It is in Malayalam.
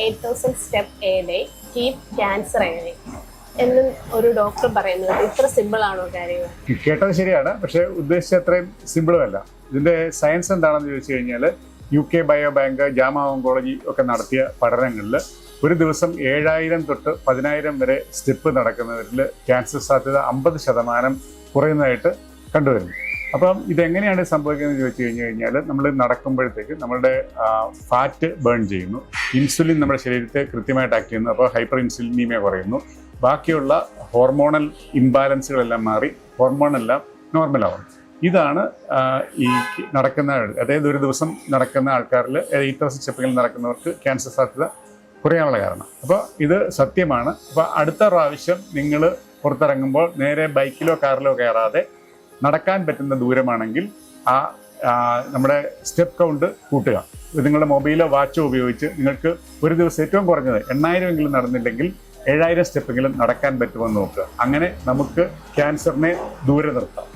8,000 step A day keep cancer away എന്നും ഒരു ഡോക്ടർ പറയുന്നത് ഇത്ര സിമ്പിൾ ആണോ കാര്യങ്ങൾ? കേട്ടത് ശരിയാണ്, പക്ഷേ ഉദ്ദേശിച്ച അത്രയും സിമ്പിളും അല്ല. ഇതിന്റെ സയൻസ് എന്താണെന്ന് ചോദിച്ചു കഴിഞ്ഞാൽ UK ബയോബാങ്ക്, ജാമ ഓങ്കോളജി ഒക്കെ നടത്തിയ പഠനങ്ങളിൽ ഒരു ദിവസം 7,000 തൊട്ട് 10,000 വരെ സ്റ്റെപ്പ് നടക്കുന്നവരിൽ ക്യാൻസർ സാധ്യത 50% കുറയുന്നതായിട്ട് കണ്ടുവരുന്നു. അപ്പം ഇതെങ്ങനെയാണ് സംഭവിക്കുന്നത് ചോദിച്ചു കഴിഞ്ഞാൽ നമ്മൾ നടക്കുമ്പോഴത്തേക്ക് നമ്മളുടെ ഫാറ്റ് ബേൺ ചെയ്യുന്നു, ഇൻസുലിൻ നമ്മുടെ ശരീരത്തെ കൃത്യമായിട്ട് ആക്ട് ചെയ്യുന്നു, അപ്പോൾ ഹൈപ്പർ ഇൻസുലിനീമിയ കുറയുന്നു, ബാക്കിയുള്ള ഹോർമോണൽ ഇംബാലൻസുകളെല്ലാം മാറി ഹോർമോണെല്ലാം നോർമലാവും. ഇതാണ് ഈ നടക്കുന്ന, അതായത് ഒരു ദിവസം നടക്കുന്ന ആൾക്കാരിൽ 8,000 സ്റ്റെപ്പുകൾ നടക്കുന്നവർക്ക് ക്യാൻസർ സാധ്യത കുറയാനുള്ള കാരണം. അപ്പോൾ ഇത് സത്യമാണ്. അപ്പോൾ അടുത്ത പ്രാവശ്യം നിങ്ങൾ പുറത്തിറങ്ങുമ്പോൾ നേരെ ബൈക്കിലോ കാറിലോ കയറാതെ നടക്കാൻ പറ്റുന്ന ദൂരമാണെങ്കിൽ നമ്മുടെ സ്റ്റെപ്പ് കൗണ്ട് കൂട്ടുക. നിങ്ങളുടെ മൊബൈലോ വാച്ചോ ഉപയോഗിച്ച് നിങ്ങൾക്ക് ഒരു ദിവസം ഏറ്റവും കുറഞ്ഞത് 8,000 എങ്കിലും നടന്നില്ലെങ്കിൽ 7,000 സ്റ്റെപ്പെങ്കിലും നടക്കാൻ പറ്റുമെന്ന് നോക്കുക. അങ്ങനെ നമുക്ക് ക്യാൻസറിനെ ദൂരെ നിർത്താം.